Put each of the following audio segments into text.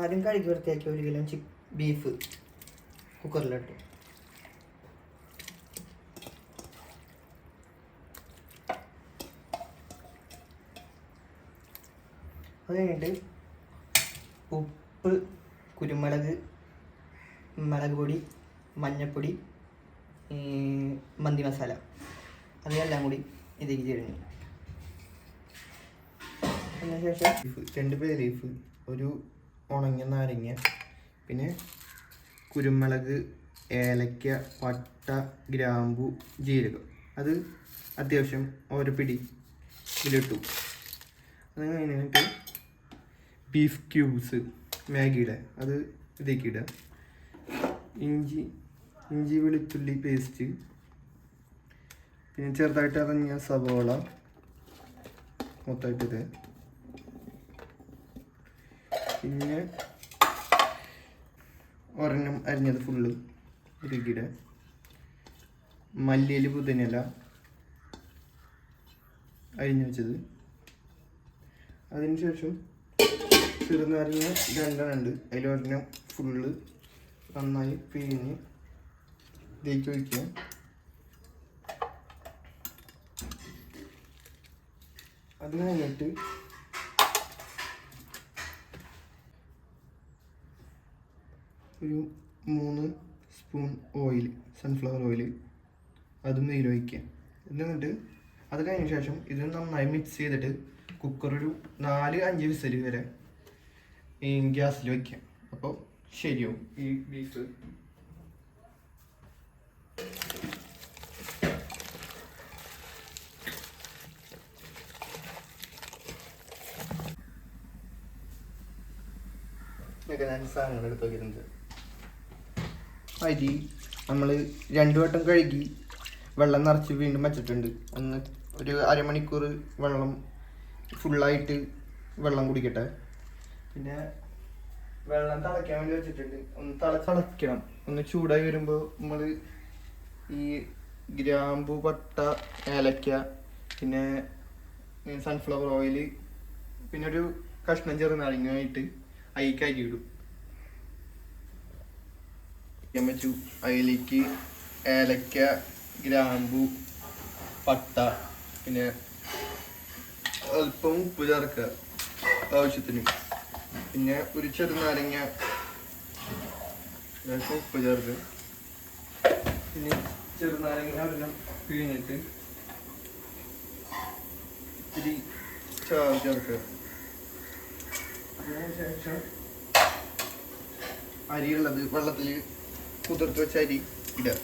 ആദ്യം കഴുകി വൃത്തിയാക്കി 1 കിലോ ബീഫ് കുക്കറിലിട്ടു. അത് കഴിഞ്ഞിട്ട് ഉപ്പ്, കുരുമുളക്, മുളക് പൊടി, മഞ്ഞൾപ്പൊടി, മന്തി മസാല അതെല്ലാം കൂടി ഇതിലേക്ക് ചേരുന്നു. അതിനുശേഷം 2 ബേ ലീഫ്, ഒരു ഉണങ്ങിയ നാരങ്ങ, പിന്നെ കുരുമുളക്, ഏലക്ക, പട്ട, ഗ്രാമ്പു, ജീരകം അത് അത്യാവശ്യം ഓരോ പിടി ഇതിലിട്ടു. അത് കഴിഞ്ഞിട്ട് ബീഫ് ക്യൂബ്സ് മാഗിയുടെ അത് ഇതിലേക്ക് ഇടുക. ഇഞ്ചി വെളുത്തുള്ളി പേസ്റ്റ്, പിന്നെ ചെറുതായിട്ട് അരിഞ്ഞ സവോള മൊത്തമായിട്ടിത്, പിന്നെ ഒരെണ്ണം അരിഞ്ഞത് ഫുള്ള് ഇതിലേക്ക് ഇടുക. മല്ലിയില, പുതിനയില അരിഞ്ഞു വെച്ചത്. അതിനുശേഷം ചെറുനാരങ്ങ 2 ഉണ്ട്, അതിലൊരെണ്ണം ഫുള്ള് നന്നായി പിഴിഞ്ഞ് ഇതിലേക്ക് ഒഴിക്കുക. അത് കഴിഞ്ഞിട്ട് ഒരു 3 സ്പൂൺ ഓയിൽ, സൺഫ്ലവർ ഓയിൽ, അതും നെയ്യിൽ ഒഴിക്കുക. എന്നിട്ട് അത് കഴിഞ്ഞ ശേഷം ഇത് നന്നായി മിക്സ് ചെയ്തിട്ട് കുക്കർ ഒരു 4-5 വിസിൽ വരെ ഈ ഗ്യാസിൽ വയ്ക്കാം. അപ്പോൾ ശരിയാവും ഈ ബീഫ്. ഞാൻ സാധനങ്ങൾ എടുത്ത് വയ്ക്കുന്നുണ്ട്. അരി നമ്മൾ 2 വട്ടം കഴുകി വെള്ളം നിറച്ച് വീണ്ടും വച്ചിട്ടുണ്ട്. ഒരു അരമണിക്കൂർ വെള്ളം ഫുള്ളായിട്ട് വെള്ളം കുടിക്കട്ടെ. പിന്നെ വെള്ളം തിളയ്ക്കാൻ വേണ്ടി വെച്ചിട്ടുണ്ട്. ഒന്ന് തിളക്കണം. ഒന്ന് ചൂടായി വരുമ്പോൾ നമ്മൾ ഈ ഗ്രാമ്പു, പട്ട, ഏലക്ക, പിന്നെ സൺഫ്ലവർ ഓയിൽ, പിന്നെ ഒരു കഷ്ണം ചെറുനാരങ്ങയായിട്ട് അതിലേക്ക് അരി ഇടും. വെച്ചു അതിലേക്ക് ഏലക്ക, ഗ്രാമ്പു, പട്ട, പിന്നെ അല്പം ഉപ്പ് ചേർക്കുക ആവശ്യത്തിന്. പിന്നെ ഒരു ചെറുനാരങ്ങ ഉപ്പ് ചേർക്കുക. പിന്നെ ചെറുനാരങ്ങ ഒരെണ്ണം പിഴിഞ്ഞിട്ട് ഇത്തിരി ചാറ് ചേർക്കുക. അതിനുശേഷം അരിയുള്ളത് വെള്ളത്തിൽ കുതിർത്ത് വെച്ച അരി ഇടുക.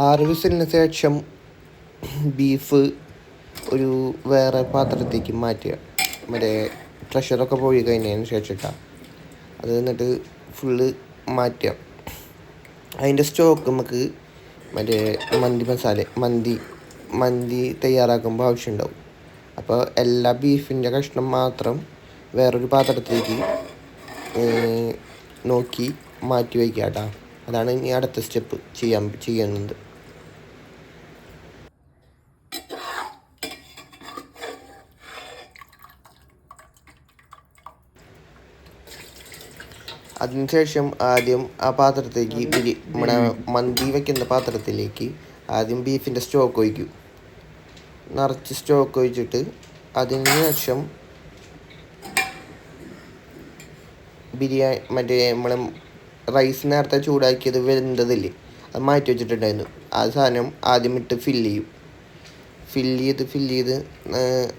ആറ് വിസിലിന് ശേഷം ബീഫ് ഒരു വേറെ പാത്രത്തേക്ക് മാറ്റുക. മറ്റേ പ്രഷറൊക്കെ പോയി കഴിഞ്ഞതിന് ശേഷം അത് എന്നിട്ട് ഫുള്ള് മാറ്റുക. അതിൻ്റെ സ്റ്റോക്ക് നമുക്ക് മറ്റേ മന്തി തയ്യാറാക്കുമ്പോൾ ആവശ്യമുണ്ടാവും. അപ്പോൾ എല്ലാ ബീഫിൻ്റെ കഷ്ണം മാത്രം വേറൊരു പാത്രത്തിലേക്ക് നോക്കി മാറ്റി വയ്ക്കുക കേട്ടോ. അതാണ് ഇനി അടുത്ത സ്റ്റെപ്പ് ചെയ്യുന്നത്. അതിനുശേഷം ആദ്യം ആ പാത്രത്തിലേക്ക് നമ്മുടെ മന്തി വയ്ക്കുന്ന പാത്രത്തിലേക്ക് ആദ്യം ബീഫിൻ്റെ സ്റ്റോക്ക് ഒഴിക്കും. നിറച്ച് സ്റ്റോക്ക് ഒഴിച്ചിട്ട് അതിന് ശേഷം മറ്റേ നമ്മൾ റൈസ് നേരത്തെ ചൂടാക്കിയത് വെന്തതില്ലേ, അത് മാറ്റി വെച്ചിട്ടുണ്ടായിരുന്നു. ആ സാധനം ആദ്യം ഇട്ട് ഫില്ല് ചെയ്ത്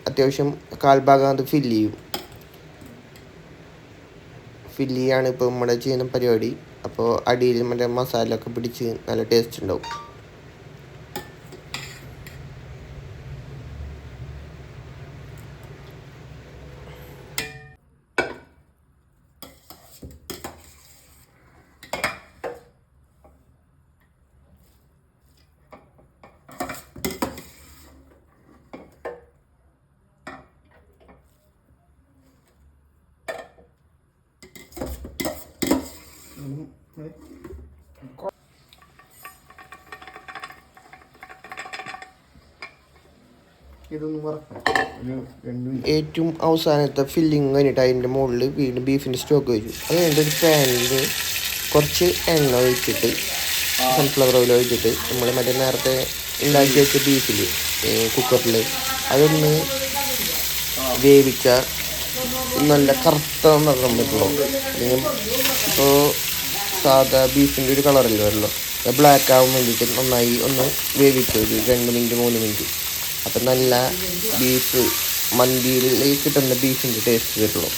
അത്യാവശ്യം കാൽഭാഗം അത് ഫില്ല് ചെയ്യാണ് ഇപ്പോൾ നമ്മുടെ ചെയ്യുന്ന പരിപാടി. അപ്പോൾ അടിയിൽ മറ്റേ മസാല ഒക്കെ പിടിച്ച് നല്ല ടേസ്റ്റ് ഉണ്ടാവും. ഏറ്റവും അവസാനത്തെ ഫില്ലിങ് കഴിഞ്ഞിട്ട് അതിൻ്റെ മുകളിൽ വീണ്ടും ബീഫിൻ്റെ സ്റ്റോക്ക് വെച്ചു. അത് കഴിഞ്ഞിട്ട് ഒരു പാനിൽ കുറച്ച് എണ്ണ ഒഴിച്ചിട്ട്, സൺഫ്ലവർ ഓയിൽ ഒഴിച്ചിട്ട് നമ്മൾ മറ്റേ നേരത്തെ ഉണ്ടാക്കി വെച്ച ബീഫിൽ കുക്കറിൽ അതൊന്ന് വേവിച്ച നല്ല കറുത്ത നിറം പറ്റുള്ളൂ. അല്ലെങ്കിൽ ഇപ്പോൾ സാധാ ബീഫിൻ്റെ ഒരു കളറല്ലേ വരുള്ളൂ. ബ്ലാക്ക് ആവാൻ വേണ്ടിയിട്ട് നന്നായി ഒന്ന് വേവിക്കുക, ഒരു 2 മിനിറ്റ് 3 മിനിറ്റ്. അപ്പം നല്ല ബീഫ് മന്തിയിൽ കിട്ടുന്ന ബീഫിൻ്റെ ടേസ്റ്റ് വരുള്ളൂ.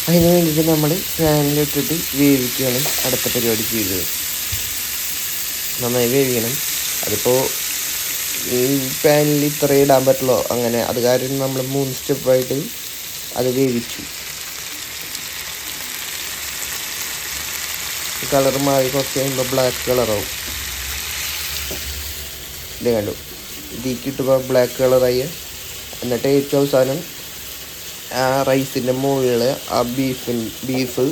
അതിന് വേണ്ടിയിട്ട് നമ്മൾ പാനിലിട്ടിട്ട് വേവിക്കുകയാണ് അടുത്ത പരിപാടി ചെയ്തത്. നന്നായി വേവിക്കണം. അതിപ്പോൾ ഈ പാനിൽ ഇത്ര ഇടാൻ പറ്റുള്ളൂ, അങ്ങനെ അത് കാരണം നമ്മൾ 3 സ്റ്റെപ്പായിട്ട് അത് വേവിച്ചു. കളർ മാറി കുറച്ച് കഴിയുമ്പോൾ ബ്ലാക്ക് കളറാവും. ഇല്ലേ, കണ്ടു, ഇതിക്കിട്ടുമ്പോൾ ബ്ലാക്ക് കളറായി. എന്നിട്ട് ഏറ്റവും അവസാനം ആ റൈസിൻ്റെ മുകളിൽ ആ ബീഫ്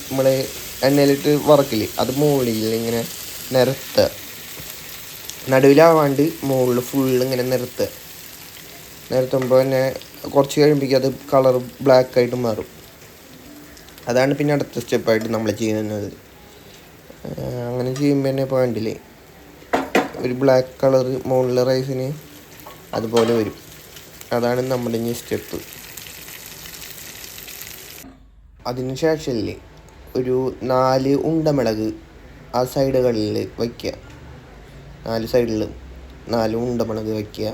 നമ്മൾ എണ്ണയിലിട്ട് വറക്കില്ലേ, അത് മുകളിൽ ഇങ്ങനെ നിരത്തുക. നടുവിലാവാണ്ട് മുകളിൽ ഫുള്ള് ഇങ്ങനെ നിരത്തുമ്പോൾ തന്നെ കുറച്ച് കഴിയുമ്പോഴേക്കും അത് കളർ ബ്ലാക്കായിട്ട് മാറും. അതാണ് പിന്നെ അടുത്ത സ്റ്റെപ്പായിട്ട് നമ്മൾ ചെയ്യുന്നത്. അങ്ങനെ ചെയ്യുമ്പോൾ തന്നെ ഇപ്പോൾ കണ്ടില്ലേ, ഒരു ബ്ലാക്ക് കളർ മുകളിലെ റൈസിന് അതുപോലെ വരും. അതാണ് നമ്മുടെ ഇനി സ്റ്റെപ്പ്. അതിന് ശേഷമല്ലേ ഒരു 4 ഉണ്ടമുളക് ആ സൈഡുകളിൽ വയ്ക്കുക. 4 സൈഡിലും 4 ഉണ്ടമുളക് വയ്ക്കുക.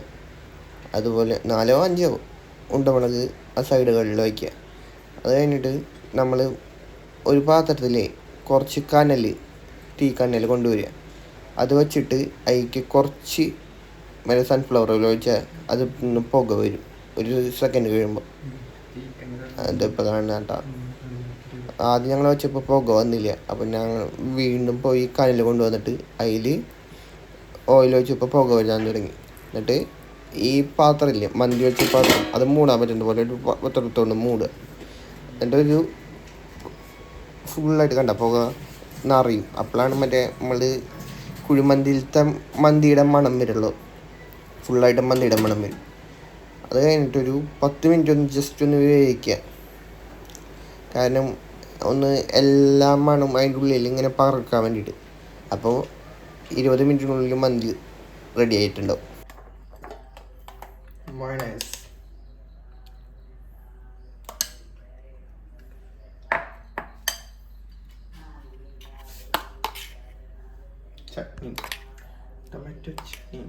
അതുപോലെ 4 or 5 ഉണ്ടമുളക് ആ സൈഡുകളിൽ വയ്ക്കുക. അത് കഴിഞ്ഞിട്ട് നമ്മൾ ഒരു പാത്രത്തിൽ കുറച്ച് തീക്കനൽ കൊണ്ടുവരിക. അത് വച്ചിട്ട് അതിലേക്ക് കുറച്ച് മറ്റേ സൺഫ്ലവർ ഓയിൽ ഒഴിച്ചാൽ അത് പുക വരും. ഒരു സെക്കൻഡ് കഴിയുമ്പോൾ അതിപ്പോൾ കാണുന്ന കേട്ടോ. ആദ്യം ഞങ്ങൾ വെച്ചപ്പോൾ പുക വന്നില്ല. അപ്പം ഞങ്ങൾ വീണ്ടും പോയി കനൽ കൊണ്ടുവന്നിട്ട് അതിൽ ഓയിൽ ഒഴിച്ചപ്പോൾ പുക വരാൻ തുടങ്ങി. എന്നിട്ട് ഈ പാത്രമില്ലേ, മന്തി വെച്ച പാത്രം, അത് മൂടാൻ പറ്റുന്ന പോലെ ഒരു പത്രത്തോണ്ട് മൂടുക. എന്നിട്ട് ഒരു ഫുള്ളായിട്ട് കണ്ട പുക നിറയും. അപ്പോഴാണ് മറ്റേ നമ്മൾ കുഴിമന്തിയിലത്തെ മന്തിയുടെ മണം വരുള്ളൂ. ഫുള്ളായിട്ട് മന്തിയുടെ മണം വരും. അത് കഴിഞ്ഞിട്ടൊരു 10 മിനിറ്റ് ഒന്ന് ജസ്റ്റ് ഒന്ന് വേവിക്കുക. കാരണം ഒന്ന് എല്ലാ മണം അതിൻ്റെ ഉള്ളിൽ ഇങ്ങനെ പറക്കാൻ വേണ്ടിയിട്ട്. അപ്പോൾ 20 മിനിറ്റിനുള്ളിൽ മന്തി റെഡി ആയിട്ടുണ്ടാവും. ചട്നി, ടൊമാറ്റോ ചട്നി.